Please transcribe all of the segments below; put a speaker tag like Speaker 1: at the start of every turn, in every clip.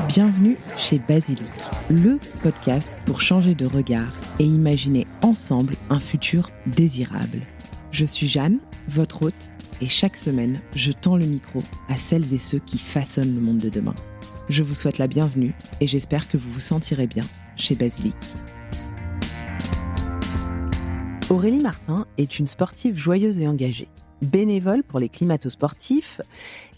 Speaker 1: Bienvenue chez Basilic, le podcast pour changer de regard et imaginer ensemble un futur désirable. Je suis Jeanne, votre hôte, et chaque semaine, je tends le micro à celles et ceux qui façonnent le monde de demain. Je vous souhaite la bienvenue et j'espère que vous vous sentirez bien chez Basilic. Aurélie Martin est une sportive joyeuse et engagée. Bénévole pour les climato-sportifs,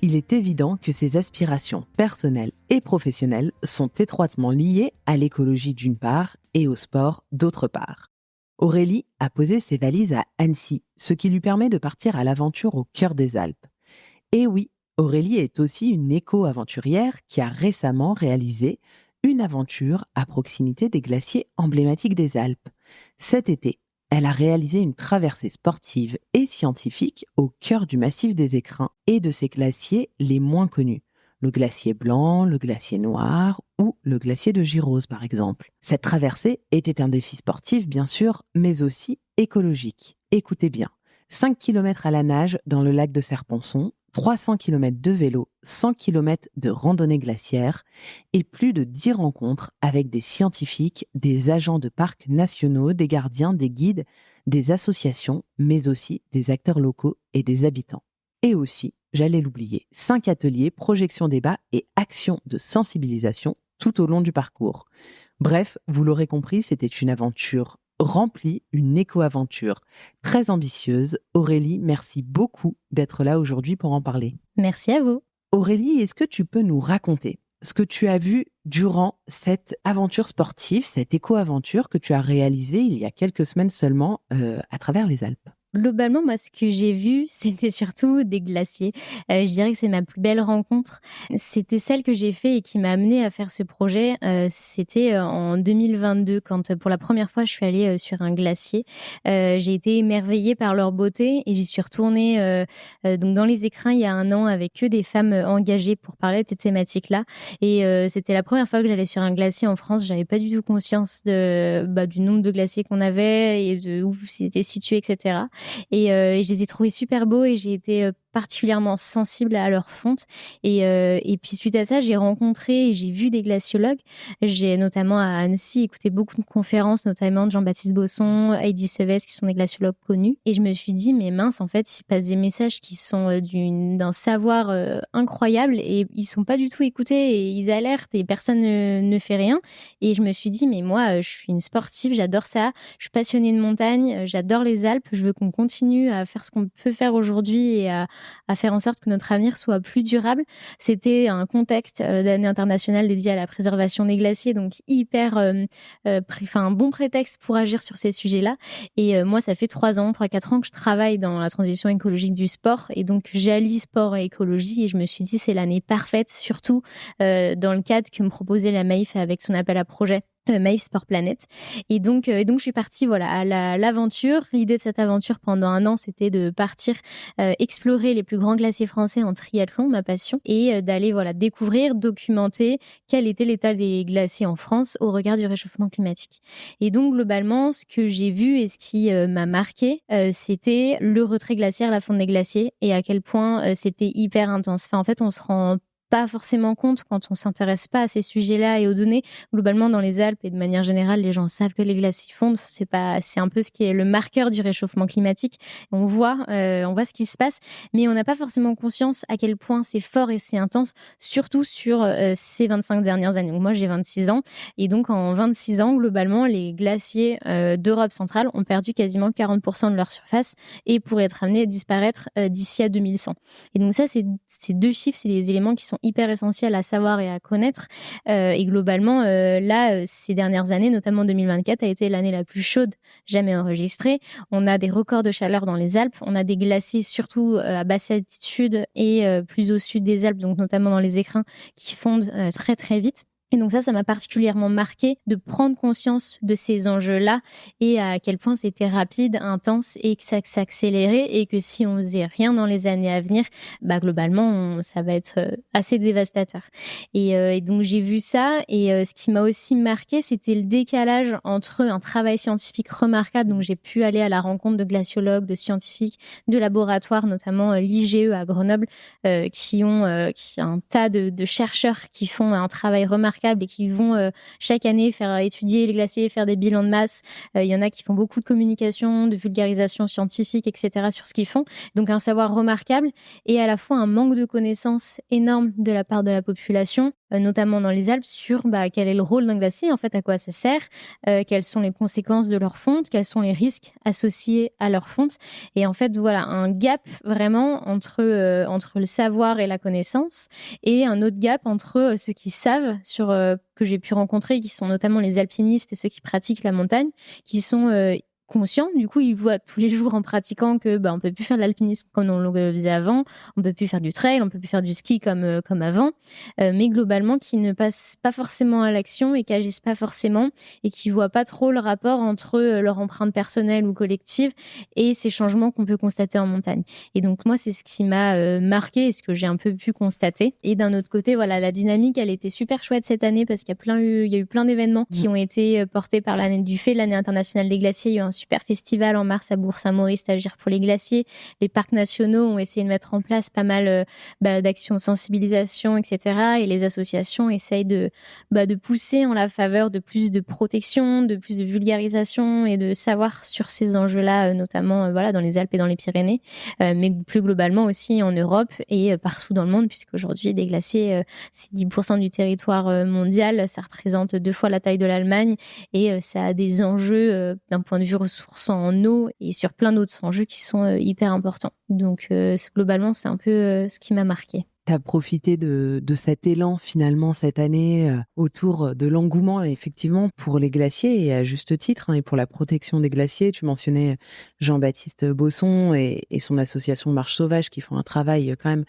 Speaker 1: il est évident que ses aspirations personnelles et professionnelles sont étroitement liées à l'écologie d'une part et au sport d'autre part. Aurélie a posé ses valises à Annecy, ce qui lui permet de partir à l'aventure au cœur des Alpes. Et oui, Aurélie est aussi une éco-aventurière qui a récemment réalisé une aventure à proximité des glaciers emblématiques des Alpes. Cet été, elle a réalisé une traversée sportive et scientifique au cœur du massif des Écrins et de ses glaciers les moins connus. Le glacier blanc, le glacier noir ou le glacier de Girose par exemple. Cette traversée était un défi sportif bien sûr, mais aussi écologique. Écoutez bien, 5 km à la nage dans le lac de Serponçon, 300 km de vélo, 100 km de randonnée glaciaire et plus de 10 rencontres avec des scientifiques, des agents de parcs nationaux, des gardiens, des guides, des associations, mais aussi des acteurs locaux et des habitants. Et aussi, j'allais l'oublier, 5 ateliers, projections débats et actions de sensibilisation tout au long du parcours. Bref, vous l'aurez compris, c'était une aventure remplie, une éco-aventure très ambitieuse. Aurélie, merci beaucoup d'être là aujourd'hui pour en parler.
Speaker 2: Merci à vous.
Speaker 1: Aurélie, est-ce que tu peux nous raconter ce que tu as vu durant cette aventure sportive, cette éco-aventure que tu as réalisée il y a quelques semaines seulement à travers les Alpes ?
Speaker 2: Globalement, moi, ce que j'ai vu, c'était surtout des glaciers. Je dirais que c'est ma plus belle rencontre. C'était celle que j'ai fait et qui m'a amenée à faire ce projet. C'était en 2022, quand pour la première fois, je suis allée sur un glacier. J'ai été émerveillée par leur beauté et j'y suis retournée donc dans les Écrins il y a un an avec que des femmes engagées pour parler de ces thématiques-là. Et c'était la première fois que j'allais sur un glacier en France. J'avais pas du tout conscience du nombre de glaciers qu'on avait et de où c'était situé, etc. Et je les ai trouvés super beaux et j'ai été particulièrement sensible à leur fonte. Et puis suite à ça, j'ai rencontré et j'ai vu des glaciologues. J'ai notamment à Annecy écouté beaucoup de conférences, notamment de Jean-Baptiste Bosson, Heidi Sevès, qui sont des glaciologues connus. Et je me suis dit, mais mince, en fait, il se passe des messages qui sont d'un savoir incroyable et ils sont pas du tout écoutés et ils alertent et personne ne fait rien. Et je me suis dit, mais moi, je suis une sportive, j'adore ça, je suis passionnée de montagne, j'adore les Alpes, je veux qu'on continue à faire ce qu'on peut faire aujourd'hui et à faire en sorte que notre avenir soit plus durable. C'était un contexte d'année internationale dédiée à la préservation des glaciers, donc hyper, un bon prétexte pour agir sur ces sujets-là. Et moi, ça fait 3-4 ans que je travaille dans la transition écologique du sport, et donc j'allie sport et écologie, et je me suis dit c'est l'année parfaite, surtout dans le cadre que me proposait la Maïf avec son appel à projet. Maïf Sport Planète. Et donc je suis partie à l'aventure. L'idée de cette aventure pendant un an, c'était de partir explorer les plus grands glaciers français en triathlon, ma passion, et d'aller découvrir, documenter quel était l'état des glaciers en France au regard du réchauffement climatique. Et donc globalement, ce que j'ai vu et ce qui m'a marqué, c'était le retrait glaciaire, la fonte des glaciers, et à quel point c'était hyper intense. En fait, on se rend pas forcément compte quand on s'intéresse pas à ces sujets-là et aux données. Globalement, dans les Alpes et de manière générale, les gens savent que les glaciers fondent. C'est un peu ce qui est le marqueur du réchauffement climatique. On voit ce qui se passe, mais on n'a pas forcément conscience à quel point c'est fort et c'est intense, surtout sur ces 25 dernières années. Donc moi, j'ai 26 ans et donc en 26 ans, globalement, les glaciers d'Europe centrale ont perdu quasiment 40% de leur surface et pourraient être amenés à disparaître d'ici à 2100. Et donc ça, ces deux chiffres, c'est des éléments qui sont hyper essentiels à savoir et à connaître. Et globalement, ces dernières années, notamment 2024, a été l'année la plus chaude jamais enregistrée. On a des records de chaleur dans les Alpes. On a des glaciers, surtout à basse altitude et plus au sud des Alpes, donc notamment dans les Écrins, qui fondent très très vite. Et donc ça m'a particulièrement marqué de prendre conscience de ces enjeux-là et à quel point c'était rapide, intense et que ça s'accélérait et que si on faisait rien dans les années à venir, globalement, ça va être assez dévastateur. Et donc j'ai vu ça et ce qui m'a aussi marqué, c'était le décalage entre un travail scientifique remarquable. Donc j'ai pu aller à la rencontre de glaciologues, de scientifiques, de laboratoires, notamment l'IGE à Grenoble, qui a un tas de chercheurs qui font un travail remarquable et qui vont chaque année faire étudier les glaciers, faire des bilans de masse. Il y en a qui font beaucoup de communication, de vulgarisation scientifique, etc. sur ce qu'ils font. Donc un savoir remarquable et à la fois un manque de connaissances énorme de la part de la population, notamment dans les Alpes, sur quel est le rôle d'un glacier, en fait, à quoi ça sert, quelles sont les conséquences de leur fonte, quels sont les risques associés à leur fonte. Et en fait, voilà, un gap vraiment entre le savoir et la connaissance et un autre gap entre ceux qui savent que j'ai pu rencontrer, qui sont notamment les alpinistes et ceux qui pratiquent la montagne, qui sont conscients. Du coup, ils voient tous les jours en pratiquant que on peut plus faire de l'alpinisme comme on le faisait avant, on peut plus faire du trail, on peut plus faire du ski comme avant, mais globalement qui ne passent pas forcément à l'action et qui agissent pas forcément et qui voient pas trop le rapport entre leur empreinte personnelle ou collective et ces changements qu'on peut constater en montagne. Et donc moi, c'est ce qui m'a marqué et ce que j'ai un peu pu constater. Et d'un autre côté, voilà, la dynamique, elle était super chouette cette année parce qu'il y a eu plein d'événements qui ont été portés par du fait de l'année internationale des glaciers. Il y a eu un super festival en mars à Bourg-Saint-Maurice, Agir pour les glaciers. Les parcs nationaux ont essayé de mettre en place pas mal d'actions de sensibilisation, etc. Et les associations essayent de pousser en la faveur de plus de protection, de plus de vulgarisation et de savoir sur ces enjeux-là, notamment dans les Alpes et dans les Pyrénées, mais plus globalement aussi en Europe et partout dans le monde, puisqu'aujourd'hui, des glaciers, c'est 10% du territoire mondial, ça représente 2 fois la taille de l'Allemagne et ça a des enjeux d'un point de vue ressources en eau et sur plein d'autres enjeux qui sont hyper importants. Donc globalement, c'est un peu ce qui m'a marqué.
Speaker 1: Tu as profité de cet élan finalement cette année autour de l'engouement effectivement pour les glaciers et à juste titre et pour la protection des glaciers. Tu mentionnais Jean-Baptiste Bosson et son association Marche Sauvage qui font un travail quand même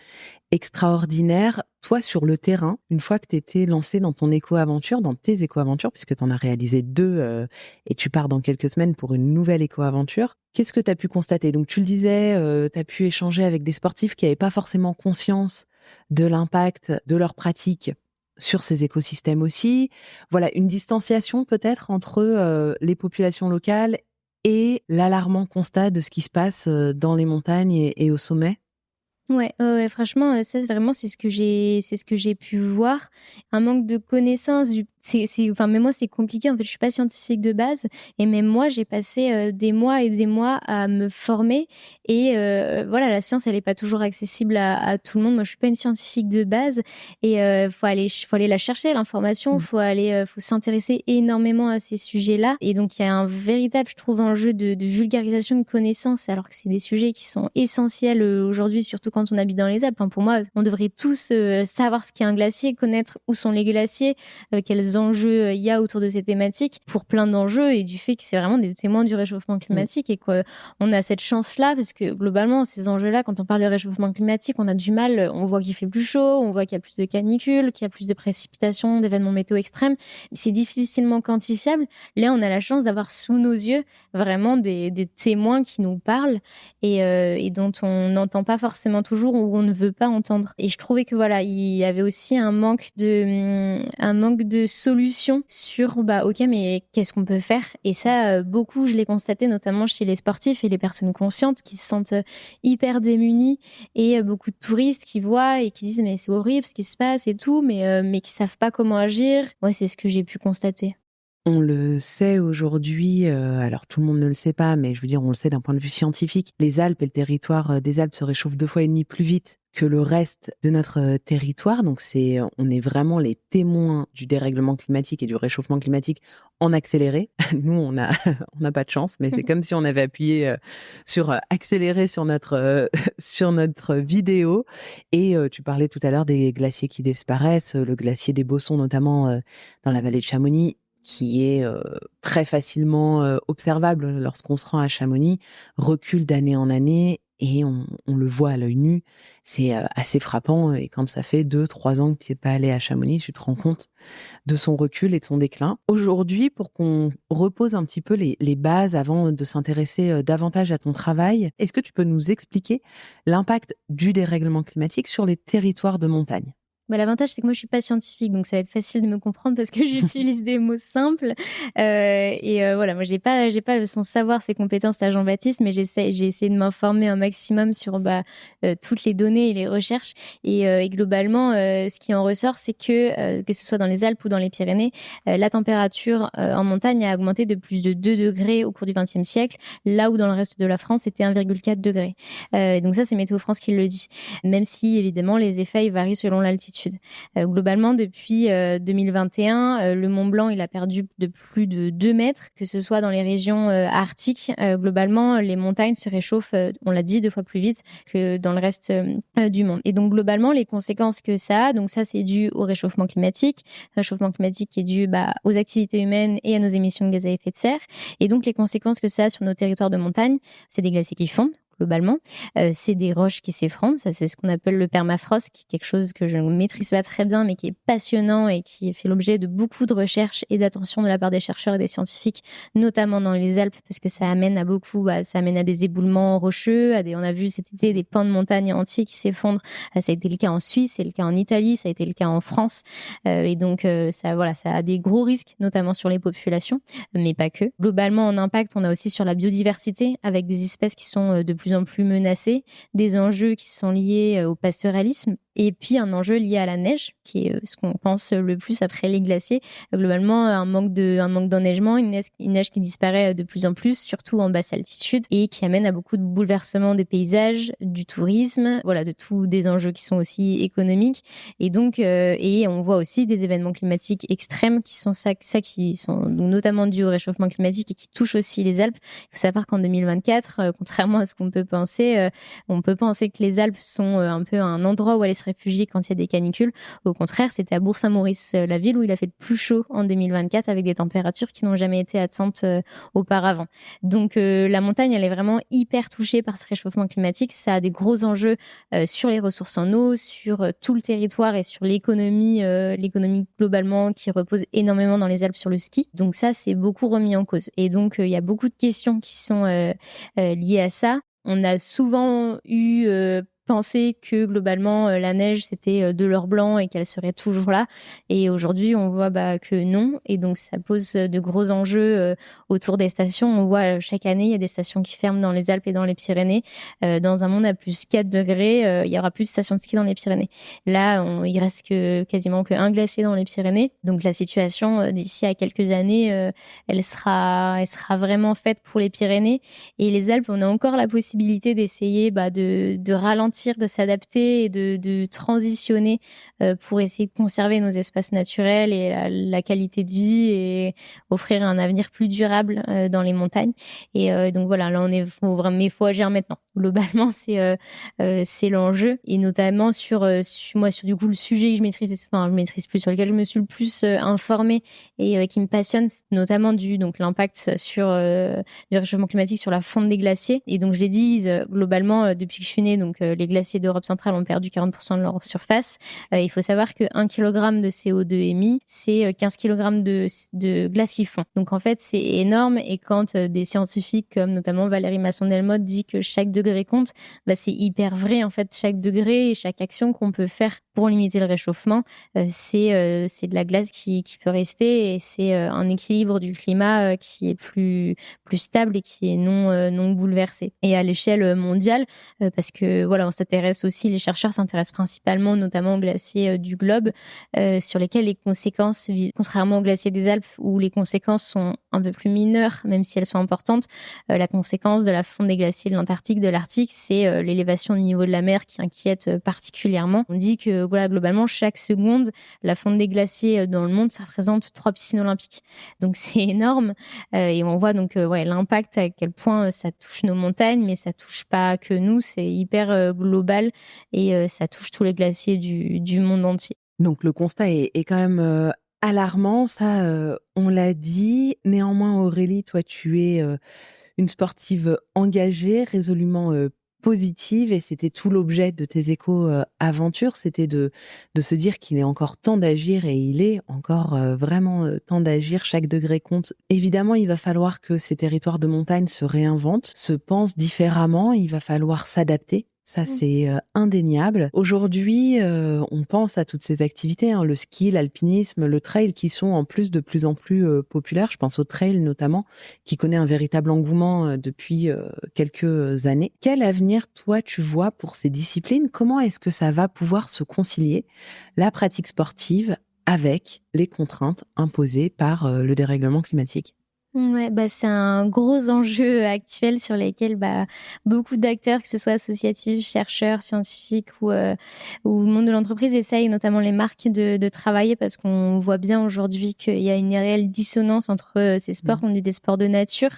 Speaker 1: extraordinaire. Toi, sur le terrain, une fois que tu étais lancé dans tes éco-aventures, puisque tu en as réalisé 2 et tu pars dans quelques semaines pour une nouvelle éco-aventure, qu'est-ce que tu as pu constater? Donc, tu le disais, tu as pu échanger avec des sportifs qui n'avaient pas forcément conscience de l'impact de leur pratique sur ces écosystèmes aussi. Voilà, une distanciation peut-être entre les populations locales et l'alarmant constat de ce qui se passe dans les montagnes et au sommet.
Speaker 2: Ouais, franchement, ça, vraiment, c'est ce que j'ai pu voir. Un manque de connaissances enfin, même moi, c'est compliqué. En fait, je suis pas scientifique de base et même moi, j'ai passé des mois et des mois à me former et voilà, la science, elle est pas toujours accessible à tout le monde. Moi, je suis pas une scientifique de base et faut aller la chercher, l'information. Faut s'intéresser énormément à ces sujets-là. Et donc, il y a un véritable, je trouve, enjeu de vulgarisation de connaissances, alors que c'est des sujets qui sont essentiels aujourd'hui, surtout quand on habite dans les Alpes. Enfin, pour moi, on devrait tous savoir ce qu'est un glacier, connaître où sont les glaciers, quels enjeux il y a autour de ces thématiques, pour plein d'enjeux et du fait que c'est vraiment des témoins du réchauffement climatique et qu'on a cette chance-là parce que globalement, ces enjeux-là, quand on parle de réchauffement climatique, on a du mal, on voit qu'il fait plus chaud, on voit qu'il y a plus de canicules, qu'il y a plus de précipitations, d'événements météo extrêmes. C'est difficilement quantifiable. Là, on a la chance d'avoir sous nos yeux vraiment des témoins qui nous parlent et dont on n'entend pas forcément toujours ou on ne veut pas entendre. Et je trouvais que voilà, il y avait aussi un manque de solutions sur ok, mais qu'est-ce qu'on peut faire? Et ça, beaucoup, je l'ai constaté notamment chez les sportifs et les personnes conscientes qui se sentent hyper démunies et beaucoup de touristes qui voient et qui disent mais c'est horrible ce qui se passe et tout, mais qui savent pas comment agir. Ouais, c'est ce que j'ai pu constater.
Speaker 1: On le sait aujourd'hui, alors tout le monde ne le sait pas, mais je veux dire, on le sait d'un point de vue scientifique. Les Alpes et le territoire des Alpes se réchauffent 2,5 fois plus vite que le reste de notre territoire. Donc on est vraiment les témoins du dérèglement climatique et du réchauffement climatique en accéléré. Nous, on n'a pas de chance, mais c'est comme si on avait appuyé sur accélérer sur notre vidéo. Et tu parlais tout à l'heure des glaciers qui disparaissent, le glacier des Bossons notamment dans la vallée de Chamonix, qui est très facilement observable lorsqu'on se rend à Chamonix, recule d'année en année et on le voit à l'œil nu. C'est assez frappant, et quand ça fait 2-3 ans que tu n'es pas allé à Chamonix, tu te rends compte de son recul et de son déclin. Aujourd'hui, pour qu'on repose un petit peu les bases avant de s'intéresser davantage à ton travail, est-ce que tu peux nous expliquer l'impact du dérèglement climatique sur les territoires de montagne?
Speaker 2: Bah, l'avantage, c'est que moi, je suis pas scientifique, donc ça va être facile de me comprendre parce que j'utilise des mots simples. Voilà, moi, j'ai pas son savoir, ses compétences à Jean-Baptiste, mais j'ai essayé de m'informer un maximum sur toutes les données et les recherches. Et globalement, ce qui en ressort, c'est que ce soit dans les Alpes ou dans les Pyrénées, la température en montagne a augmenté de plus de 2 degrés au cours du XXe siècle, là où dans le reste de la France, c'était 1,4 degré. Donc ça, c'est Météo France qui le dit. Même si, évidemment, les effets ils varient selon l'altitude. Globalement, depuis 2021, le Mont Blanc, il a perdu de plus de 2 mètres, que ce soit dans les régions arctiques. Globalement, les montagnes se réchauffent, on l'a dit, 2 fois plus vite que dans le reste du monde. Et donc, globalement, les conséquences que ça a, donc ça, c'est dû au réchauffement climatique qui est dû aux activités humaines et à nos émissions de gaz à effet de serre. Et donc, les conséquences que ça a sur nos territoires de montagne, c'est des glaciers qui fondent, globalement. C'est des roches qui s'effondrent. Ça, c'est ce qu'on appelle le permafrost, qui est quelque chose que je ne maîtrise pas très bien, mais qui est passionnant et qui fait l'objet de beaucoup de recherches et d'attention de la part des chercheurs et des scientifiques, notamment dans les Alpes, parce que ça amène à des éboulements rocheux, on a vu cet été des pans de montagne entiers qui s'effondrent. Ça a été le cas en Suisse, c'est le cas en Italie, ça a été le cas en France. Ça a des gros risques, notamment sur les populations, mais pas que. Globalement, en impact, on a aussi sur la biodiversité, avec des espèces qui sont de plus en plus menacées, des enjeux qui sont liés au pastoralisme, et puis un enjeu lié à la neige, qui est ce qu'on pense le plus après les glaciers. Globalement, un manque d'enneigement, une neige qui disparaît de plus en plus, surtout en basse altitude, et qui amène à beaucoup de bouleversements des paysages, du tourisme, voilà, de tous des enjeux qui sont aussi économiques. Et donc, et on voit aussi des événements climatiques extrêmes qui sont qui sont notamment dus au réchauffement climatique et qui touchent aussi les Alpes. Il faut savoir qu'en 2024, contrairement à ce qu'on peut penser, on peut penser que les Alpes sont un peu un endroit où aller se réfugier quand il y a des canicules. Au contraire, c'était à Bourg-Saint-Maurice, la ville où il a fait le plus chaud en 2024, avec des températures qui n'ont jamais été atteintes auparavant. Donc la montagne, elle est vraiment hyper touchée par ce réchauffement climatique. Ça a des gros enjeux sur les ressources en eau, sur tout le territoire et sur l'économie globalement, qui repose énormément dans les Alpes sur le ski. Donc ça, c'est beaucoup remis en cause. Et donc il y a beaucoup de questions qui sont liées à ça. On a souvent eu pensé que globalement la neige c'était de l'or blanc et qu'elle serait toujours là, et aujourd'hui on voit que non, et donc ça pose de gros enjeux autour des stations. On voit chaque année il y a des stations qui ferment dans les Alpes et dans les Pyrénées. Dans un monde à plus 4 degrés, il y aura plus de stations de ski dans les Pyrénées. Là il reste quasiment qu'un glacier dans les Pyrénées, donc la situation d'ici à quelques années elle sera vraiment faite pour les Pyrénées. Et les Alpes, on a encore la possibilité d'essayer de ralentir, de s'adapter et de transitionner pour essayer de conserver nos espaces naturels et la qualité de vie, et offrir un avenir plus durable dans les montagnes. Et donc voilà, là il faut agir maintenant. Globalement, c'est l'enjeu, et notamment sur du coup le sujet que je maîtrise plus, sur lequel je me suis le plus informée et qui me passionne, c'est notamment l'impact du réchauffement climatique sur la fonte des glaciers. Et donc je l'ai dit, globalement depuis que je suis née, les glaciers d'Europe centrale ont perdu 40% de leur surface. Il faut savoir que 1 kg de CO2 émis, c'est 15 kg de glace qui fond. Donc en fait, c'est énorme. Et quand des scientifiques comme notamment Valérie Masson-Delmotte dit que chaque degré compte, c'est hyper vrai. En fait, chaque degré et chaque action qu'on peut faire pour limiter le réchauffement, c'est de la glace qui peut rester, et c'est un équilibre du climat qui est plus stable et qui est non bouleversé. Et à l'échelle mondiale, parce que voilà, les chercheurs s'intéressent principalement notamment aux glaciers du globe, sur lesquels les conséquences, contrairement aux glaciers des Alpes où les conséquences sont un peu plus mineures, même si elles sont importantes, la conséquence de la fonte des glaciers de l'Antarctique, de l'Arctique, c'est l'élévation du niveau de la mer qui inquiète particulièrement. On dit que voilà, globalement, chaque seconde, la fonte des glaciers dans le monde, ça représente 3 piscines olympiques. Donc c'est énorme, et on voit l'impact, à quel point ça touche nos montagnes, mais ça touche pas que nous, c'est hyper global, et ça touche tous les glaciers du monde entier.
Speaker 1: Donc le constat est quand même alarmant, ça on l'a dit. Néanmoins, Aurélie, toi tu es une sportive engagée, résolument positive et c'était tout l'objet de tes éco-aventures, c'était de se dire qu'il est encore temps d'agir et il est encore vraiment temps d'agir, chaque degré compte. Évidemment, il va falloir que ces territoires de montagne se réinventent, se pensent différemment, il va falloir s'adapter. Ça, c'est indéniable. Aujourd'hui, on pense à toutes ces activités, hein, le ski, l'alpinisme, le trail, qui sont en plus de plus en plus populaires. Je pense au trail notamment, qui connaît un véritable engouement depuis quelques années. Quel avenir, toi, tu vois pour ces disciplines? Comment est-ce que ça va pouvoir se concilier, la pratique sportive, avec les contraintes imposées par le dérèglement climatique?
Speaker 2: Ouais, c'est un gros enjeu actuel sur lesquels beaucoup d'acteurs, que ce soit associatifs, chercheurs, scientifiques ou le monde de l'entreprise, essayent, notamment les marques, de travailler, parce qu'on voit bien aujourd'hui qu'il y a une réelle dissonance entre ces sports qu'on dit des sports de nature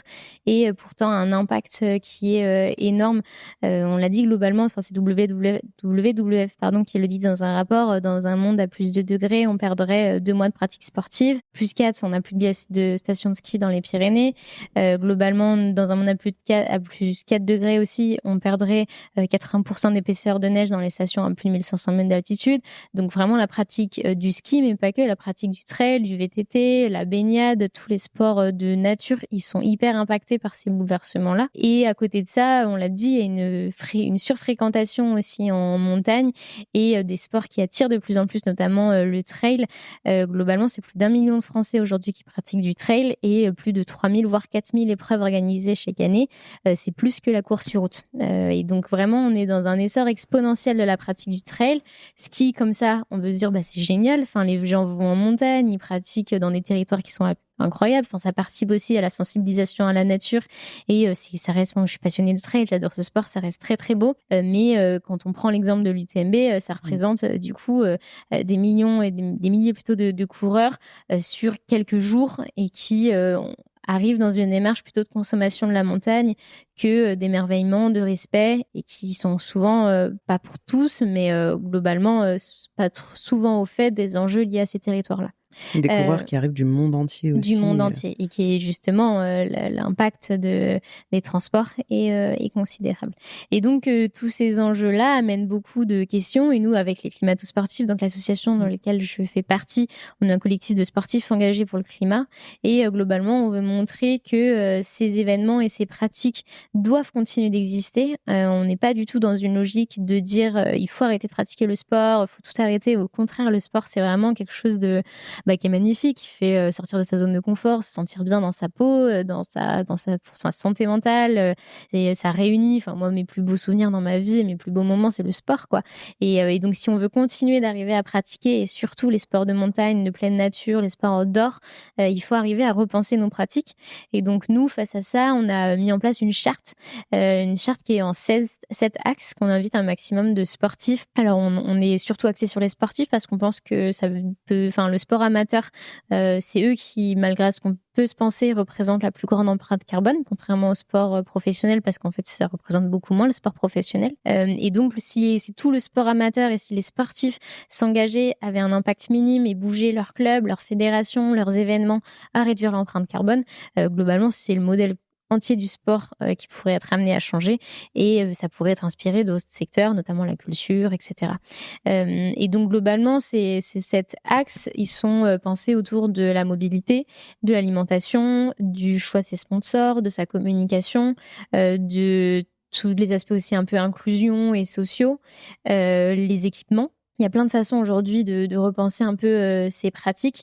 Speaker 2: et pourtant un impact qui est énorme. On l'a dit globalement, c'est WWF qui le dit dans un rapport, dans un monde à plus de degrés, on perdrait 2 mois de pratique sportive, plus 4, on n'a plus de stations de ski dans les Pyrénées. Globalement, dans un monde à plus 4 degrés aussi, on perdrait 80% d'épaisseur de neige dans les stations à plus de 1500 mètres d'altitude. Donc vraiment la pratique du ski, mais pas que, la pratique du trail, du VTT, la baignade, tous les sports de nature, ils sont hyper impactés par ces bouleversements-là. Et à côté de ça, on l'a dit, il y a une surfréquentation aussi en montagne et des sports qui attirent de plus en plus, notamment le trail. Globalement, c'est plus d'1 million de Français aujourd'hui qui pratiquent du trail et plus de 3000 voire 4000 épreuves organisées chaque année. C'est plus que la course sur route. Et donc vraiment, on est dans un essor exponentiel de la pratique du trail. Ski, comme ça, on peut se dire c'est génial. Enfin, les gens vont en montagne, ils pratiquent dans des territoires qui sont incroyables. Enfin, ça participe aussi à la sensibilisation à la nature. Et si ça reste, moi, je suis passionnée de trail, j'adore ce sport, ça reste très très beau. Mais quand on prend l'exemple de l'UTMB, ça représente du coup des millions et des milliers plutôt de coureurs sur quelques jours et qui arrivent dans une démarche plutôt de consommation de la montagne que d'émerveillement, de respect, et qui sont souvent, pas pour tous, mais globalement, pas souvent au fait des enjeux liés à ces territoires-là.
Speaker 1: Des coureurs qui arrivent du monde entier aussi.
Speaker 2: Du monde entier, et qui est justement l'impact des transports est considérable. Et donc tous ces enjeux-là amènent beaucoup de questions, et nous, avec les climato-sportifs, donc l'association dans laquelle je fais partie, on est un collectif de sportifs engagés pour le climat, et globalement on veut montrer que ces événements et ces pratiques doivent continuer d'exister. On n'est pas du tout dans une logique de dire il faut arrêter de pratiquer le sport, il faut tout arrêter. Au contraire, le sport, c'est vraiment quelque chose qui est magnifique, qui fait sortir de sa zone de confort, se sentir bien dans sa peau, pour sa santé mentale. Ça réunit, moi, mes plus beaux souvenirs dans ma vie, mes plus beaux moments, c'est le sport, quoi. Et donc, si on veut continuer d'arriver à pratiquer, et surtout les sports de montagne, de pleine nature, les sports outdoor, il faut arriver à repenser nos pratiques. Et donc, nous, face à ça, on a mis en place une charte qui est en 7 axes, qu'on invite un maximum de sportifs. Alors, on est surtout axé sur les sportifs parce qu'on pense que le sport amateur, c'est eux qui, malgré ce qu'on peut se penser, représentent la plus grande empreinte carbone, contrairement au sport professionnel, parce qu'en fait, ça représente beaucoup moins le sport professionnel. Et donc, si tout le sport amateur et si les sportifs s'engageaient, avaient un impact minime et bougeaient leur club, leur fédération, leurs événements à réduire l'empreinte carbone, globalement, c'est le modèle entier du sport qui pourrait être amené à changer, et ça pourrait être inspiré d'autres secteurs, notamment la culture, etc. Et donc globalement, ces 7 axes, ils sont pensés autour de la mobilité, de l'alimentation, du choix de ses sponsors, de sa communication, de tous les aspects aussi un peu inclusion et sociaux, les équipements. Il y a plein de façons aujourd'hui de repenser un peu ces pratiques.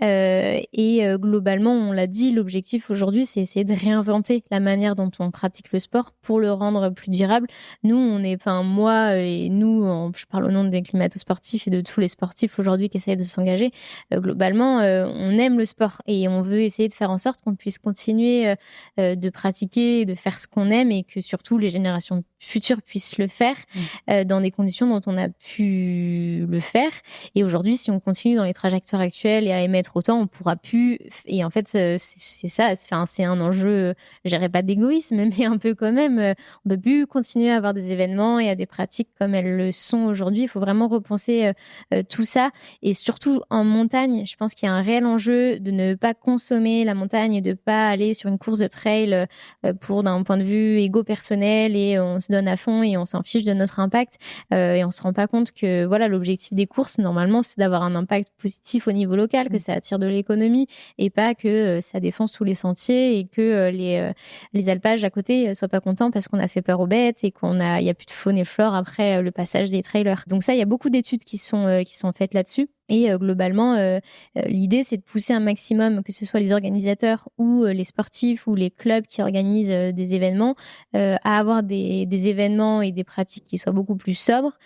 Speaker 2: Et globalement, on l'a dit, l'objectif aujourd'hui, c'est essayer de réinventer la manière dont on pratique le sport pour le rendre plus durable. Nous, moi et nous, je parle au nom des climato-sportifs et de tous les sportifs aujourd'hui qui essayent de s'engager. Globalement, on aime le sport et on veut essayer de faire en sorte qu'on puisse continuer de pratiquer, de faire ce qu'on aime, et que surtout les générations futures puissent le faire dans des conditions dont on a pu pu le faire. Et aujourd'hui, si on continue dans les trajectoires actuelles et à émettre autant, on pourra plus. Et en fait, c'est ça. Enfin, c'est un enjeu, je dirais pas d'égoïsme, mais un peu quand même. On peut plus continuer à avoir des événements et à des pratiques comme elles le sont aujourd'hui. Il faut vraiment repenser tout ça. Et surtout en montagne, je pense qu'il y a un réel enjeu de ne pas consommer la montagne et de pas aller sur une course de trail pour d'un point de vue égo personnel et on se donne à fond et on s'en fiche de notre impact et on se rend pas compte que voilà, l'objectif des courses normalement c'est d'avoir un impact positif au niveau local, que ça attire de l'économie et pas que ça défonce tous les sentiers et que les alpages à côté soient pas contents parce qu'on a fait peur aux bêtes et il y a plus de faune et flore après le passage des trailers. Donc ça, il y a beaucoup d'études qui sont faites là-dessus. Et globalement, l'idée, c'est de pousser un maximum, que ce soit les organisateurs ou les sportifs ou les clubs qui organisent des événements, à avoir des événements et des pratiques qui soient beaucoup plus sobres,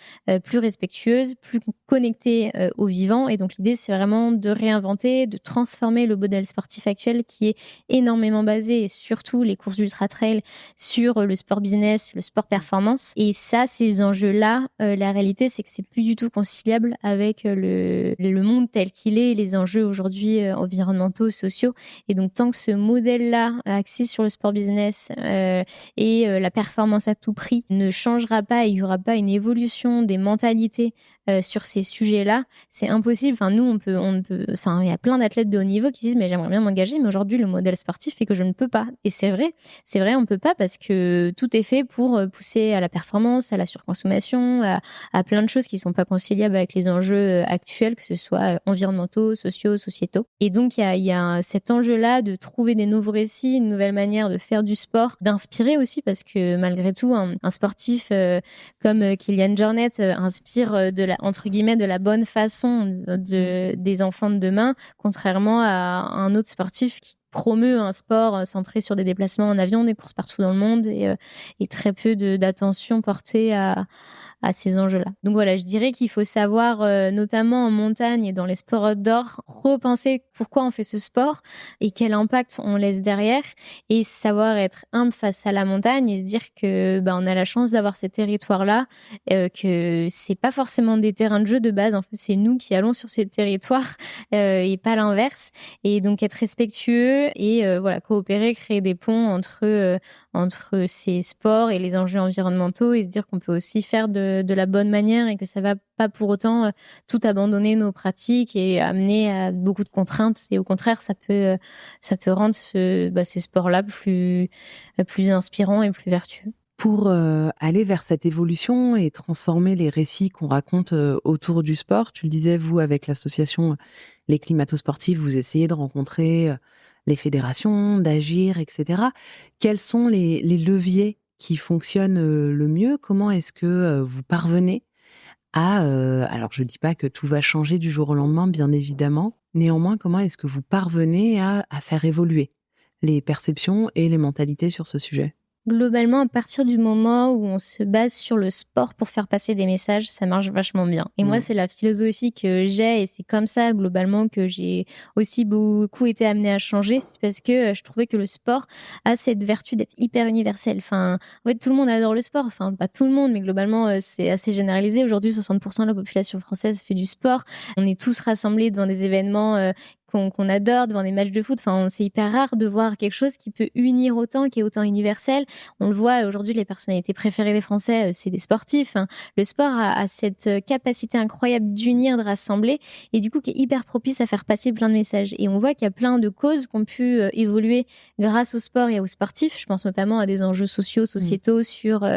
Speaker 2: plus respectueuses, plus connectées au vivant. Et donc, l'idée, c'est vraiment de réinventer, de transformer le modèle sportif actuel qui est énormément basé, et surtout les courses d'ultra-trail, sur le sport business, le sport performance. Et ça, ces enjeux-là, la réalité, c'est que c'est plus du tout conciliable avec le monde tel qu'il est, les enjeux aujourd'hui environnementaux, sociaux. Et donc, tant que ce modèle-là, axé sur le sport business et la performance à tout prix, ne changera pas et il n'y aura pas une évolution des mentalités sur ces sujets-là, c'est impossible. Enfin, nous, enfin, il y a plein d'athlètes de haut niveau qui disent, mais j'aimerais bien m'engager, mais aujourd'hui, le modèle sportif fait que je ne peux pas. Et c'est vrai, on peut pas parce que tout est fait pour pousser à la performance, à la surconsommation, à plein de choses qui sont pas conciliables avec les enjeux actuels, que ce soit environnementaux, sociaux, sociétaux. Et donc, il y a cet enjeu-là de trouver des nouveaux récits, une nouvelle manière de faire du sport, d'inspirer aussi, parce que malgré tout, un sportif comme Kylian Jornet inspire entre guillemets, de la bonne façon des enfants de demain, contrairement à un autre sportif qui promeut un sport centré sur des déplacements en avion, des courses partout dans le monde et très peu d'attention portée à ces enjeux-là. Donc voilà, je dirais qu'il faut savoir, notamment en montagne et dans les sports outdoor, repenser pourquoi on fait ce sport et quel impact on laisse derrière et savoir être humble face à la montagne et se dire que on a la chance d'avoir ces territoires-là, que c'est pas forcément des terrains de jeu de base, en fait c'est nous qui allons sur ces territoires et pas l'inverse. Et donc être respectueux et voilà, coopérer, créer des ponts entre ces sports et les enjeux environnementaux et se dire qu'on peut aussi faire de la bonne manière et que ça va pas pour autant tout abandonner nos pratiques et amener à beaucoup de contraintes. Et au contraire, ça peut rendre ce sport-là plus inspirant et plus vertueux.
Speaker 1: Pour aller vers cette évolution et transformer les récits qu'on raconte autour du sport, tu le disais, vous, avec l'association Les Climato-Sportifs, vous essayez de rencontrer les fédérations, d'agir, etc. Quels sont les leviers qui fonctionnent le mieux? Comment est-ce que vous parvenez à... alors, je ne dis pas que tout va changer du jour au lendemain, bien évidemment. Néanmoins, comment est-ce que vous parvenez à faire évoluer les perceptions et les mentalités sur ce sujet?
Speaker 2: Globalement, à partir du moment où on se base sur le sport pour faire passer des messages, ça marche vachement bien. Et moi, c'est la philosophie que j'ai et c'est comme ça, globalement, que j'ai aussi beaucoup été amenée à changer. C'est parce que je trouvais que le sport a cette vertu d'être hyper universel. Enfin, en fait, tout le monde adore le sport. Enfin, pas tout le monde, mais globalement, c'est assez généralisé. Aujourd'hui, 60% de la population française fait du sport. On est tous rassemblés devant des événements qu'on adore, devant des matchs de foot. Enfin, c'est hyper rare de voir quelque chose qui peut unir autant, qui est autant universel. On le voit aujourd'hui, les personnalités préférées des Français, c'est des sportifs. Le sport a cette capacité incroyable d'unir, de rassembler, et du coup qui est hyper propice à faire passer plein de messages. Et on voit qu'il y a plein de causes qui ont pu évoluer grâce au sport et aux sportifs. Je pense notamment à des enjeux sociaux, sociétaux sur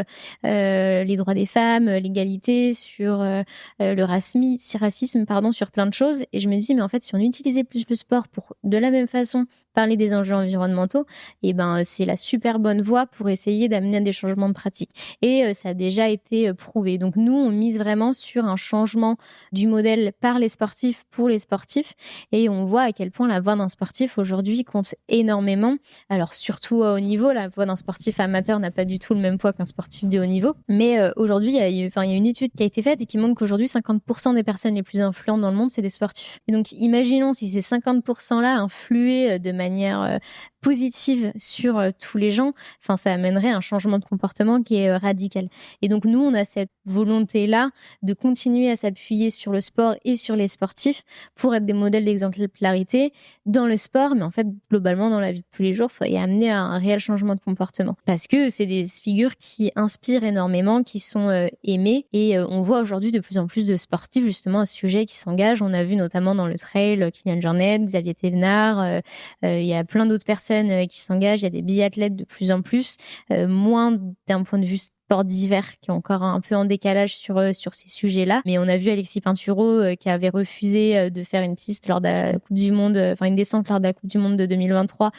Speaker 2: les droits des femmes, l'égalité, sur le racisme, sur plein de choses. Et je me dis, mais en fait, si on utilisait plus le sport pour, de la même façon, parler des enjeux environnementaux, et c'est la super bonne voie pour essayer d'amener à des changements de pratiques. Et ça a déjà été prouvé. Donc nous, on mise vraiment sur un changement du modèle par les sportifs pour les sportifs. Et on voit à quel point la voix d'un sportif aujourd'hui compte énormément. Alors surtout à haut niveau, la voix d'un sportif amateur n'a pas du tout le même poids qu'un sportif de haut niveau. Mais aujourd'hui, il y a une étude qui a été faite et qui montre qu'aujourd'hui, 50% des personnes les plus influentes dans le monde, c'est des sportifs. Et donc imaginons si ces 50%-là influaient de manière positive sur tous les gens, enfin, ça amènerait un changement de comportement qui est radical. Et donc, nous, on a cette volonté-là de continuer à s'appuyer sur le sport et sur les sportifs pour être des modèles d'exemplarité dans le sport, mais en fait, globalement, dans la vie de tous les jours, et amener à un réel changement de comportement. Parce que c'est des figures qui inspirent énormément, qui sont aimées. Et on voit aujourd'hui de plus en plus de sportifs, justement, à ce sujet qui s'engagent. On a vu notamment dans le trail Kylian Jornet, Xavier Thévenard, il y a plein d'autres personnes qui s'engagent. Il y a des biathlètes de plus en plus, moins d'un point de vue sport d'hiver qui est encore un peu en décalage sur ces sujets-là. Mais on a vu Alexis Pinturo qui avait refusé de faire une piste lors de la Coupe du Monde, une descente lors de la Coupe du Monde de 2023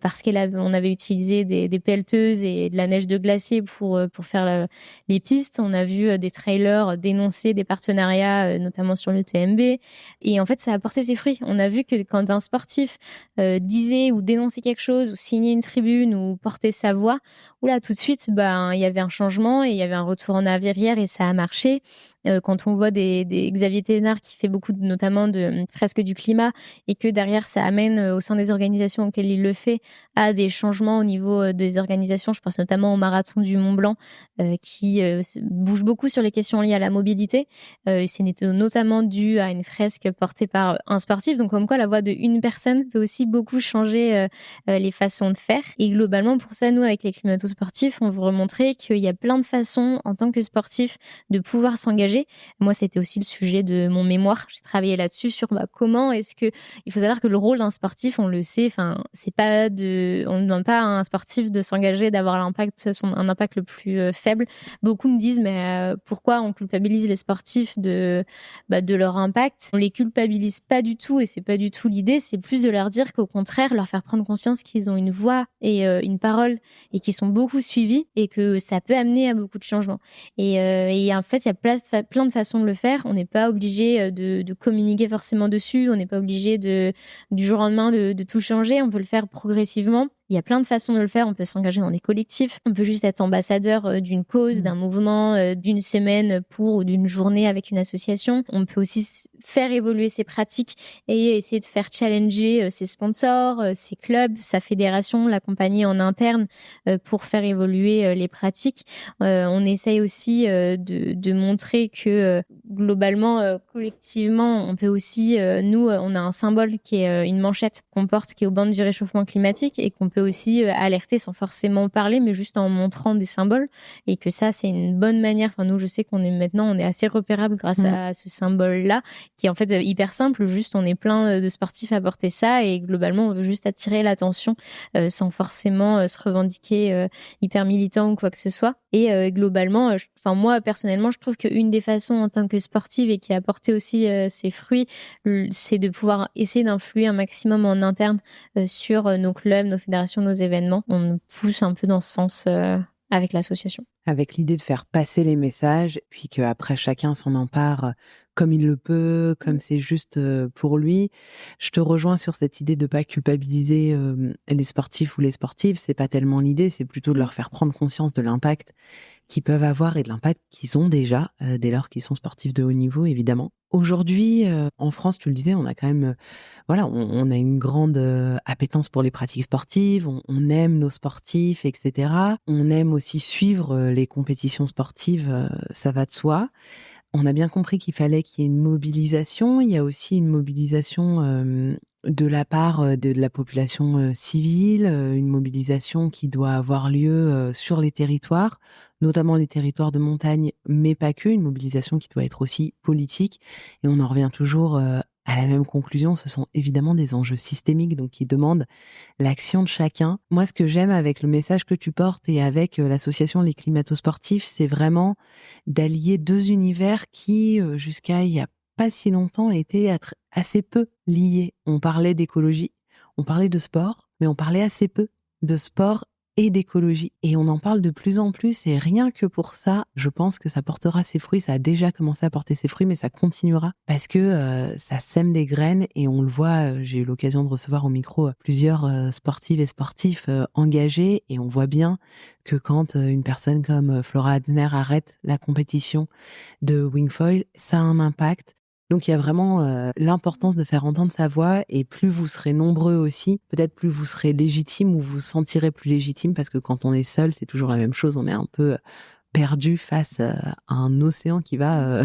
Speaker 2: parce on avait utilisé des pelleteuses et de la neige de glacier pour faire les pistes. On a vu des trailers dénoncer des partenariats, notamment sur le TMB. Et en fait, ça a porté ses fruits. On a vu que quand un sportif disait ou dénonçait quelque chose ou signait une tribune ou portait sa voix, oula, tout de suite, il y avait un changement et il y avait un retour en arrière et ça a marché. Quand on voit des Xavier Thévenard qui fait beaucoup notamment de fresques du climat et que derrière ça amène au sein des organisations auxquelles il le fait à des changements au niveau des organisations, je pense notamment au marathon du Mont Blanc qui bouge beaucoup sur les questions liées à la mobilité. C'est notamment dû à une fresque portée par un sportif, donc comme quoi la voix d'une personne peut aussi beaucoup changer les façons de faire. Et globalement, pour ça, nous avec les climato-sportifs, on veut remontrer qu'il y a plein de façons en tant que sportif de pouvoir s'engager. Moi, c'était aussi le sujet de mon mémoire. J'ai travaillé là-dessus sur comment est-ce que... Il faut savoir que le rôle d'un sportif, on le sait, c'est pas on ne demande pas à un sportif de s'engager, d'avoir un impact le plus faible. Beaucoup me disent, mais pourquoi on culpabilise les sportifs de leur impact? On les culpabilise pas du tout et c'est pas du tout l'idée. C'est plus de leur dire qu'au contraire, leur faire prendre conscience qu'ils ont une voix et une parole et qu'ils sont beaucoup suivis et que ça peut amener à beaucoup de changements. Et en fait, il y a plein de façons de le faire. On n'est pas obligé de communiquer forcément dessus. On n'est pas obligé du jour au lendemain de tout changer. On peut le faire progressivement. Il y a plein de façons de le faire. On peut s'engager dans des collectifs. On peut juste être ambassadeur d'une cause, d'un mouvement, d'une semaine ou d'une journée avec une association. On peut aussi faire évoluer ses pratiques et essayer de faire challenger ses sponsors, ses clubs, sa fédération, l'accompagner en interne pour faire évoluer les pratiques. On essaye aussi de montrer que globalement, collectivement, on peut aussi, nous, on a un symbole qui est une manchette qu'on porte, qui est aux bandes du réchauffement climatique et qu'on peut aussi alerter sans forcément parler, mais juste en montrant des symboles. Et que ça, c'est une bonne manière. Enfin, nous, je sais qu'on est assez repérable grâce à ce symbole-là, qui est en fait hyper simple. Juste, on est plein de sportifs à porter ça et globalement, on veut juste attirer l'attention sans forcément se revendiquer hyper militant ou quoi que ce soit. Et globalement, moi, personnellement, je trouve qu'une des façons en tant que sportive et qui a apporté aussi ses fruits, c'est de pouvoir essayer d'influer un maximum en interne sur nos clubs, nos fédérations, nos événements. On pousse un peu dans ce sens avec l'association.
Speaker 1: Avec l'idée de faire passer les messages, puis qu'après chacun s'en empare comme il le peut, comme c'est juste pour lui. Je te rejoins sur cette idée de pas culpabiliser les sportifs ou les sportives. C'est pas tellement l'idée, c'est plutôt de leur faire prendre conscience de l'impact qu'ils peuvent avoir et de l'impact qu'ils ont déjà dès lors qu'ils sont sportifs de haut niveau, évidemment. Aujourd'hui, en France, tu le disais, on a quand même, on a une grande appétence pour les pratiques sportives, on aime nos sportifs, etc. On aime aussi suivre les compétitions sportives, ça va de soi. On a bien compris qu'il fallait qu'il y ait une mobilisation. Il y a aussi une mobilisation de la part de la population civile, une mobilisation qui doit avoir lieu sur les territoires, notamment les territoires de montagne, mais pas que, une mobilisation qui doit être aussi politique. Et on en revient toujours à la même conclusion, ce sont évidemment des enjeux systémiques, donc qui demandent l'action de chacun. Moi, ce que j'aime avec le message que tu portes et avec l'association Les Climato-Sportifs, c'est vraiment d'allier deux univers qui, jusqu'à il y a pas si longtemps, étaient assez peu liés. On parlait d'écologie, on parlait de sport, mais on parlait assez peu de sport et d'écologie. Et on en parle de plus en plus et rien que pour ça, je pense que ça portera ses fruits. Ça a déjà commencé à porter ses fruits, mais ça continuera parce que ça sème des graines et on le voit, j'ai eu l'occasion de recevoir au micro plusieurs sportives et sportifs engagés et on voit bien que quand une personne comme Flora Adner arrête la compétition de wingfoil, ça a un impact. Donc il y a vraiment l'importance de faire entendre sa voix, et plus vous serez nombreux aussi, peut-être plus vous serez légitime ou vous vous sentirez plus légitime, parce que quand on est seul, c'est toujours la même chose, on est un peu perdu face à un océan qui va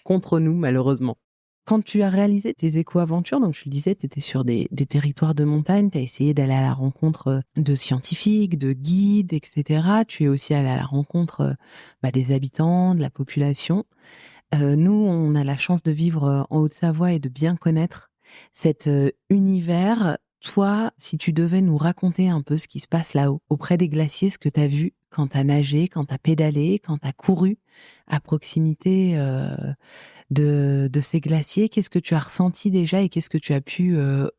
Speaker 1: contre nous malheureusement. Quand tu as réalisé tes éco-aventures, donc tu le disais, tu étais sur des territoires de montagne, tu as essayé d'aller à la rencontre de scientifiques, de guides, etc. Tu es aussi allé à la rencontre des habitants, de la population. Nous, on a la chance de vivre en Haute-Savoie et de bien connaître cet univers. Toi, si tu devais nous raconter un peu ce qui se passe là-haut, auprès des glaciers, ce que tu as vu quand tu as nagé, quand tu as pédalé, quand tu as couru à proximité de ces glaciers, qu'est-ce que tu as ressenti déjà et qu'est-ce que tu as pu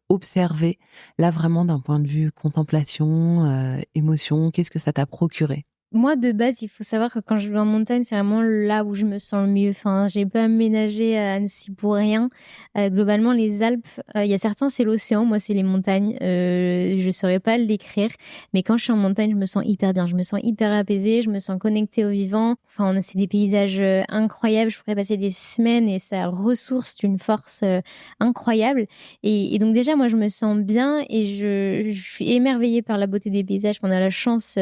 Speaker 1: observer là vraiment d'un point de vue contemplation, émotion, qu'est-ce que ça t'a procuré?
Speaker 2: Moi, de base, il faut savoir que quand je vais en montagne, c'est vraiment là où je me sens le mieux. Enfin, j'ai pas aménagé à Annecy pour rien. Globalement, les Alpes, il y a certains, c'est l'océan, moi, c'est les montagnes. Je saurais pas le décrire, mais quand je suis en montagne, je me sens hyper bien. Je me sens hyper apaisée, je me sens connectée au vivant. Enfin, c'est des paysages incroyables. Je pourrais passer des semaines et ça ressource d'une force incroyable. Et donc déjà, moi, je me sens bien et je suis émerveillée par la beauté des paysages. On a la chance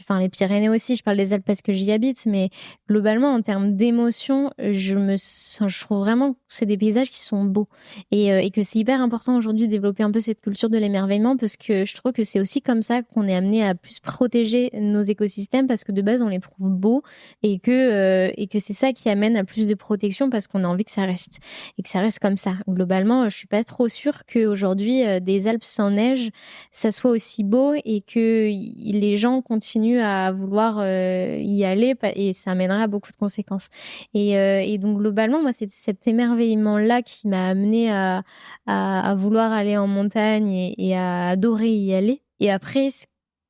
Speaker 2: enfin les Pyrénées aussi, je parle des Alpes parce que j'y habite, mais globalement en termes d'émotion, je trouve vraiment que c'est des paysages qui sont beaux et que c'est hyper important aujourd'hui de développer un peu cette culture de l'émerveillement parce que je trouve que c'est aussi comme ça qu'on est amené à plus protéger nos écosystèmes parce que de base on les trouve beaux et que c'est ça qui amène à plus de protection parce qu'on a envie que ça reste et que ça reste comme ça. Globalement, je suis pas trop sûre qu'aujourd'hui des Alpes sans neige, ça soit aussi beau et que les gens continuent à vouloir y aller et ça amènera à beaucoup de conséquences. Et donc globalement, moi, c'est cet émerveillement-là qui m'a amenée à vouloir aller en montagne et à adorer y aller. Et après,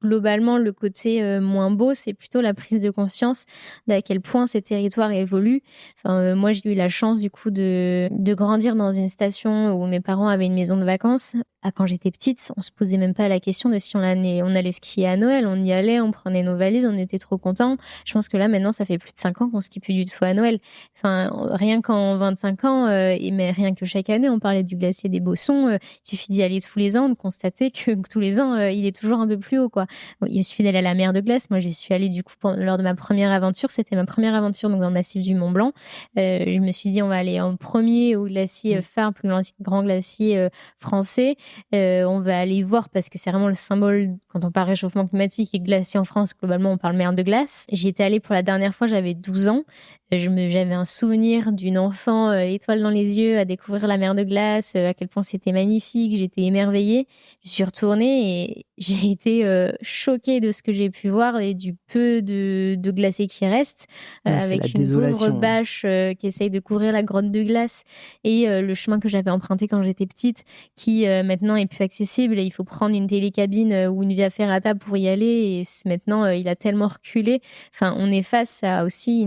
Speaker 2: globalement, le côté moins beau, c'est plutôt la prise de conscience d'à quel point ces territoires évoluent. Enfin, moi, j'ai eu la chance du coup de grandir dans une station où mes parents avaient une maison de vacances. Quand j'étais petite, on se posait même pas la question de si on allait skier à Noël. On y allait, on prenait nos valises, on était trop contents. Je pense que là, maintenant, ça fait plus de 5 ans qu'on skie plus du tout à Noël. Enfin, rien qu'en 25 ans, mais rien que chaque année, on parlait du glacier des Bossons. Il suffit d'y aller tous les ans, de constater que tous les ans, il est toujours un peu plus haut, quoi. Bon, il suffit d'aller à la mer de glace. Moi, j'y suis allée du coup lors de ma première aventure. C'était ma première aventure donc dans le massif du Mont Blanc. Je me suis dit, on va aller en premier au glacier phare, plus grand glacier français. On va aller voir parce que c'est vraiment le symbole quand on parle réchauffement climatique et glacier en France. Globalement, on parle mer de glace. J'y étais allée pour la dernière fois, j'avais 12 ans. J'avais un souvenir d'une enfant étoile dans les yeux à découvrir la mer de glace, à quel point c'était magnifique. J'étais émerveillée. Je suis retournée et j'ai été choquée de ce que j'ai pu voir et du peu de glacier qui reste, avec une pauvre bâche qui essaye de couvrir la grotte de glace et le chemin que j'avais emprunté quand j'étais petite qui maintenant est plus accessible et il faut prendre une télécabine ou une via ferrata pour y aller et maintenant il a tellement reculé. Enfin, on est face à aussi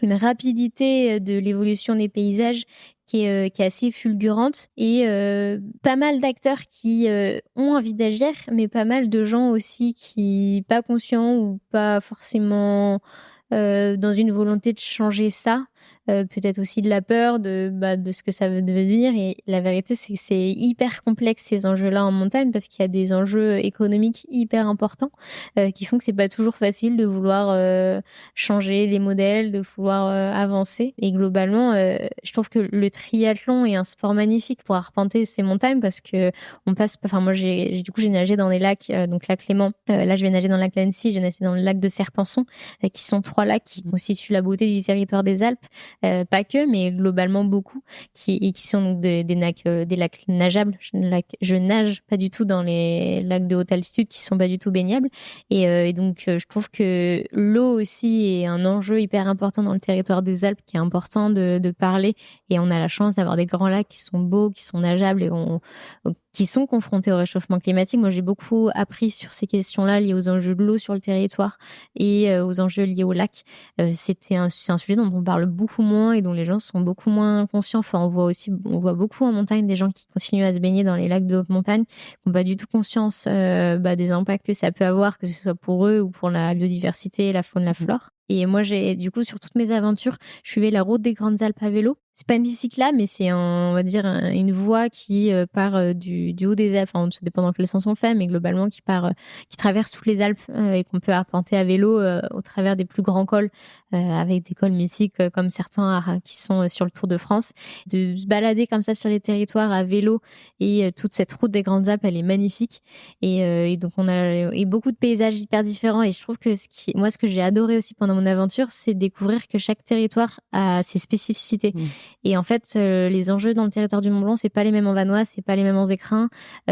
Speaker 2: une rapidité de l'évolution des paysages qui est assez fulgurante et pas mal d'acteurs qui ont envie d'agir, mais pas mal de gens aussi qui pas conscients ou pas forcément dans une volonté de changer ça. Peut-être aussi de la peur de ce que ça veut devenir. Et la vérité, c'est que c'est hyper complexe ces enjeux-là en montagne parce qu'il y a des enjeux économiques hyper importants qui font que c'est pas toujours facile de vouloir changer les modèles, de vouloir avancer. Et globalement, je trouve que le triathlon est un sport magnifique pour arpenter ces montagnes parce que on passe. Enfin, moi, j'ai nagé dans les lacs, donc lac Léman. Là, je vais nager dans le lac d'Annecy. J'ai nagé dans le lac de Serpenson, qui sont 3 lacs qui constituent la beauté du territoire des Alpes. Pas que, mais globalement beaucoup, qui sont donc des lacs nageables. Je nage pas du tout dans les lacs de haute altitude qui sont pas du tout baignables. Et donc, je trouve que l'eau aussi est un enjeu hyper important dans le territoire des Alpes, qui est important de parler. Et on a la chance d'avoir des grands lacs qui sont beaux, qui sont nageables et qui sont confrontés au réchauffement climatique. Moi, j'ai beaucoup appris sur ces questions-là liées aux enjeux de l'eau sur le territoire et aux enjeux liés au lac. C'est un sujet dont on parle beaucoup moins et dont les gens sont beaucoup moins conscients. Enfin, on voit beaucoup en montagne des gens qui continuent à se baigner dans les lacs de haute montagne, qui n'ont pas du tout conscience des impacts que ça peut avoir, que ce soit pour eux ou pour la biodiversité, la faune, la flore. Et moi, du coup, sur toutes mes aventures, je suivais la route des Grandes Alpes à vélo. C'est pas une piste cyclable, mais c'est on va dire une voie qui part du haut des Alpes. Enfin, ça dépend dans quel sens on fait, mais globalement qui traverse toutes les Alpes et qu'on peut arpenter à vélo au travers des plus grands cols, avec des cols mythiques comme certains qui sont sur le Tour de France. De se balader comme ça sur les territoires à vélo et toute cette route des Grandes Alpes, elle est magnifique. Et donc on a beaucoup de paysages hyper différents. Et je trouve que ce que j'ai adoré aussi pendant mon aventure, c'est découvrir que chaque territoire a ses spécificités. Et en fait, les enjeux dans le territoire du Mont Blanc, c'est pas les mêmes en Vanoise, c'est pas les mêmes en Écrins,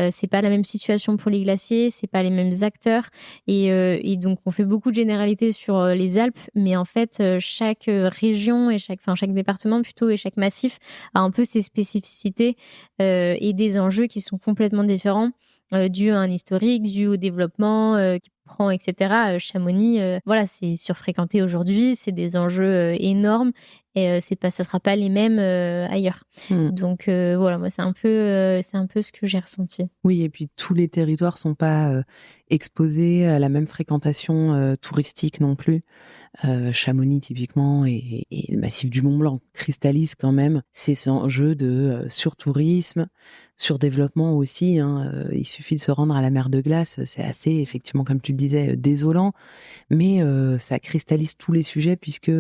Speaker 2: c'est pas la même situation pour les glaciers, c'est pas les mêmes acteurs. Et donc, on fait beaucoup de généralités sur les Alpes, mais en fait, chaque région et chaque département plutôt et chaque massif a un peu ses spécificités et des enjeux qui sont complètement différents. Dû à un historique, dû au développement qui prend, etc. Chamonix, voilà, c'est surfréquenté aujourd'hui, c'est des enjeux énormes et ça sera pas les mêmes ailleurs. Donc voilà, moi c'est un peu ce que j'ai ressenti.
Speaker 1: Oui, et puis tous les territoires sont pas exposés à la même fréquentation touristique non plus. Chamonix typiquement et le massif du Mont Blanc cristallise quand même ces enjeux de surtourisme, surdéveloppement aussi. Il suffit de se rendre à la mer de glace, c'est assez effectivement comme tu le disais désolant, mais ça cristallise tous les sujets puisque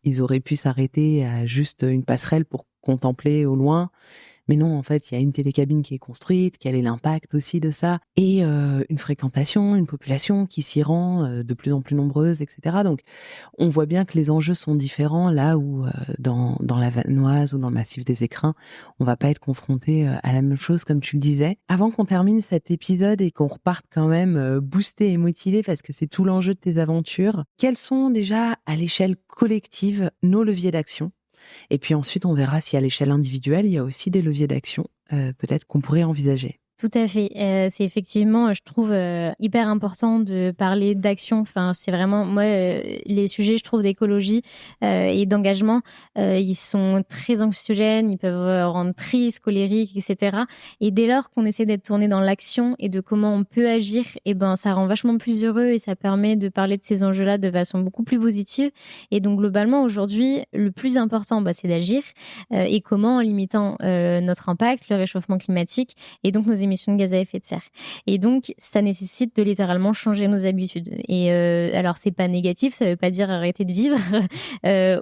Speaker 1: ils auraient pu s'arrêter à juste une passerelle pour contempler au loin. Mais non, en fait, il y a une télécabine qui est construite, quel est l'impact aussi de ça, et une fréquentation, une population qui s'y rend de plus en plus nombreuse, etc. Donc, on voit bien que les enjeux sont différents là où dans la Vanoise ou dans le massif des Écrins, on va pas être confronté à la même chose, comme tu le disais. Avant qu'on termine cet épisode et qu'on reparte quand même boosté et motivé, parce que c'est tout l'enjeu de tes aventures, quels sont déjà, à l'échelle collective, nos leviers d'action ? Et puis ensuite, on verra si à l'échelle individuelle, il y a aussi des leviers d'action, peut-être qu'on pourrait envisager.
Speaker 2: Tout à fait. C'est effectivement, je trouve, hyper important de parler d'action. Enfin, c'est vraiment, moi, les sujets, je trouve, d'écologie et d'engagement, ils sont très anxiogènes, ils peuvent rendre triste, colérique, etc. Et dès lors qu'on essaie d'être tourné dans l'action et de comment on peut agir, et ben, ça rend vachement plus heureux et ça permet de parler de ces enjeux-là de façon beaucoup plus positive. Et donc, globalement, aujourd'hui, le plus important, c'est d'agir. Et comment en limitant notre impact, le réchauffement climatique et donc nos émissions de gaz à effet de serre. Et donc, ça nécessite de littéralement changer nos habitudes. Et alors, c'est pas négatif, ça veut pas dire arrêter de vivre,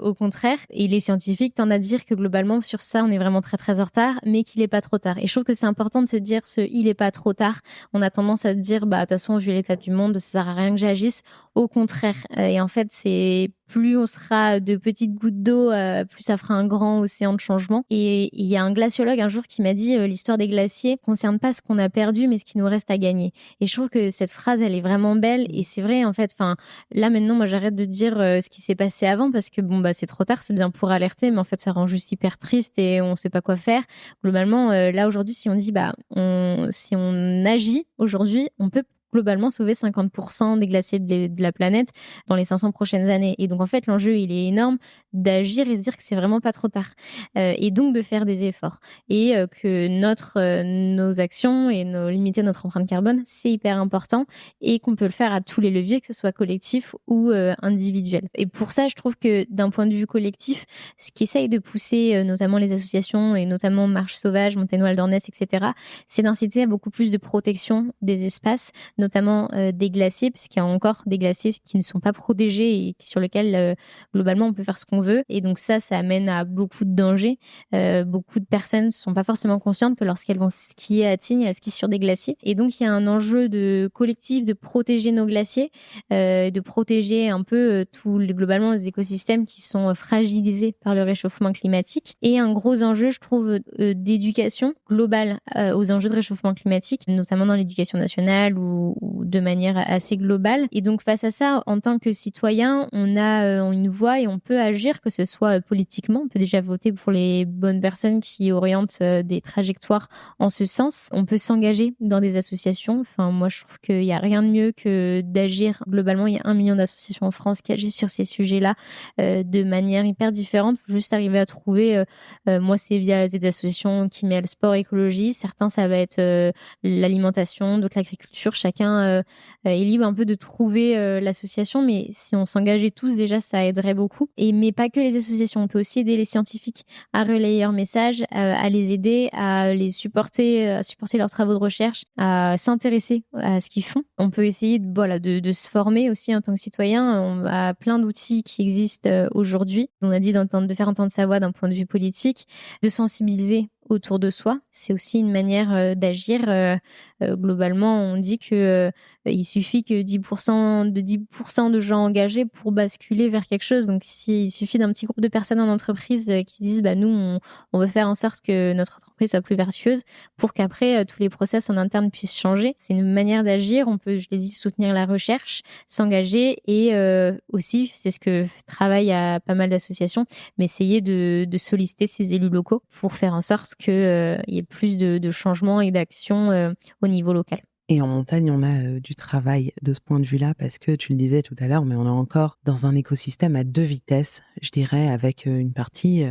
Speaker 2: au contraire. Et les scientifiques tendent à dire que globalement, sur ça, on est vraiment très très en retard, mais qu'il est pas trop tard. Et je trouve que c'est important de se dire il est pas trop tard. On a tendance à dire, de toute façon, vu l'état du monde, ça sert à rien que j'agisse. Au contraire. Et en fait, c'est plus on sera de petites gouttes d'eau, plus ça fera un grand océan de changement. Et il y a un glaciologue un jour qui m'a dit l'histoire des glaciers concerne pas ce qu'on a perdu, mais ce qui nous reste à gagner. Et je trouve que cette phrase, elle est vraiment belle. Et c'est vrai, en fait. Enfin, là maintenant, moi, j'arrête de dire ce qui s'est passé avant parce que c'est trop tard. C'est bien pour alerter, mais en fait, ça rend juste hyper triste et on sait pas quoi faire. Globalement, là aujourd'hui, si on dit si on agit aujourd'hui, on peut globalement sauver 50% des glaciers de la planète dans les 500 prochaines années. Et donc, en fait, l'enjeu, il est énorme d'agir et se dire que c'est vraiment pas trop tard. Et donc, de faire des efforts. Et que nos actions et limiter notre empreinte carbone, c'est hyper important et qu'on peut le faire à tous les leviers, que ce soit collectif ou individuel. Et pour ça, je trouve que d'un point de vue collectif, ce qu'essayent de pousser notamment les associations et notamment Marche Sauvage, Montaigne Wilderness, etc., c'est d'inciter à beaucoup plus de protection des espaces, notamment des glaciers, parce qu'il y a encore des glaciers qui ne sont pas protégés et sur lesquels, globalement, on peut faire ce qu'on veut. Et donc ça amène à beaucoup de dangers. Beaucoup de personnes ne sont pas forcément conscientes que lorsqu'elles vont skier à Tignes, elles skient sur des glaciers. Et donc, il y a un enjeu de collectif de protéger nos glaciers, de protéger un peu globalement les écosystèmes qui sont fragilisés par le réchauffement climatique. Et un gros enjeu, je trouve, d'éducation globale aux enjeux de réchauffement climatique, notamment dans l'éducation nationale ou de manière assez globale. Et donc, face à ça, en tant que citoyen, on a une voix et on peut agir, que ce soit politiquement. On peut déjà voter pour les bonnes personnes qui orientent des trajectoires en ce sens. On peut s'engager dans des associations. Enfin, moi, je trouve qu'il n'y a rien de mieux que d'agir. Globalement, il y a 1 million d'associations en France qui agissent sur ces sujets-là de manière hyper différente. Il faut juste arriver à trouver... moi, c'est via des associations qui mêlent sport et écologie. Certains, ça va être l'alimentation, d'autres l'agriculture. Chacun chacun est libre un peu de trouver l'association, mais si on s'engageait tous, déjà, ça aiderait beaucoup. Mais pas que les associations, on peut aussi aider les scientifiques à relayer leurs messages, à les aider, à les supporter, à supporter leurs travaux de recherche, à s'intéresser à ce qu'ils font. On peut essayer de se former aussi en tant que citoyen. On a plein d'outils qui existent aujourd'hui. On a dit de faire entendre sa voix d'un point de vue politique, de sensibiliser autour de soi. C'est aussi une manière d'agir. Globalement, on dit que il suffit que 10% de gens engagés pour basculer vers quelque chose. Donc, il suffit d'un petit groupe de personnes en entreprise qui disent nous, on veut faire en sorte que notre entreprise soit plus vertueuse pour qu'après, tous les process en interne puissent changer. C'est une manière d'agir. On peut, je l'ai dit, soutenir la recherche, s'engager et aussi, c'est ce que travaillent à pas mal d'associations, mais essayer de solliciter ces élus locaux pour faire en sorte qu'il y ait plus de changements et d'actions au niveau local.
Speaker 1: Et en montagne, on a du travail de ce point de vue-là, parce que tu le disais tout à l'heure, mais on est encore dans un écosystème à 2 vitesses, je dirais, avec une partie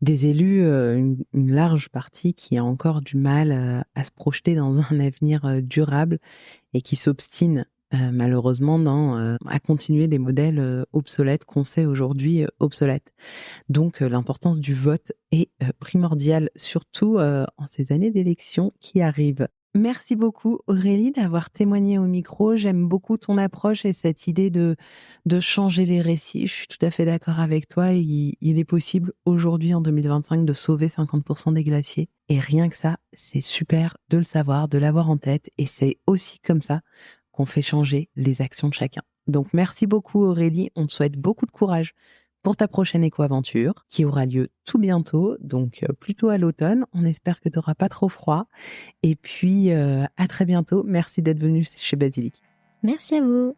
Speaker 1: des élus, une large partie qui a encore du mal à se projeter dans un avenir durable et qui s'obstine malheureusement à continuer des modèles obsolètes qu'on sait aujourd'hui obsolètes. Donc l'importance du vote est primordiale, surtout en ces années d'élections qui arrivent. Merci beaucoup Aurélie d'avoir témoigné au micro. J'aime beaucoup ton approche et cette idée de changer les récits. Je suis tout à fait d'accord avec toi. Il est possible aujourd'hui en 2025 de sauver 50% des glaciers. Et rien que ça, c'est super de le savoir, de l'avoir en tête. Et c'est aussi comme ça qu'on fait changer les actions de chacun. Donc merci beaucoup Aurélie. On te souhaite beaucoup de courage pour ta prochaine éco-aventure qui aura lieu tout bientôt, donc plutôt à l'automne. On espère que tu n'auras pas trop froid. Et puis, à très bientôt. Merci d'être venu chez Basilic.
Speaker 2: Merci à vous.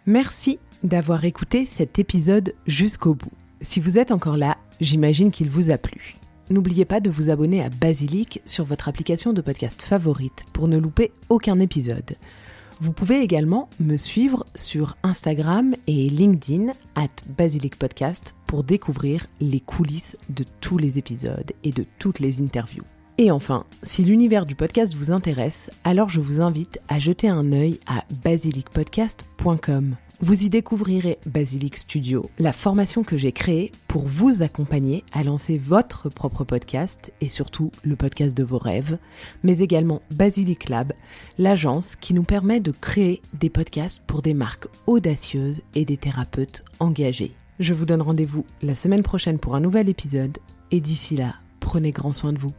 Speaker 1: Merci d'avoir écouté cet épisode jusqu'au bout. Si vous êtes encore là, j'imagine qu'il vous a plu. N'oubliez pas de vous abonner à Basilic sur votre application de podcast favorite pour ne louper aucun épisode. Vous pouvez également me suivre sur Instagram et LinkedIn @basilicpodcast pour découvrir les coulisses de tous les épisodes et de toutes les interviews. Et enfin, si l'univers du podcast vous intéresse, alors je vous invite à jeter un œil à basilicpodcast.com. Vous y découvrirez Basilic Studio, la formation que j'ai créée pour vous accompagner à lancer votre propre podcast et surtout le podcast de vos rêves, mais également Basilic Lab, l'agence qui nous permet de créer des podcasts pour des marques audacieuses et des thérapeutes engagés. Je vous donne rendez-vous la semaine prochaine pour un nouvel épisode et d'ici là, prenez grand soin de vous.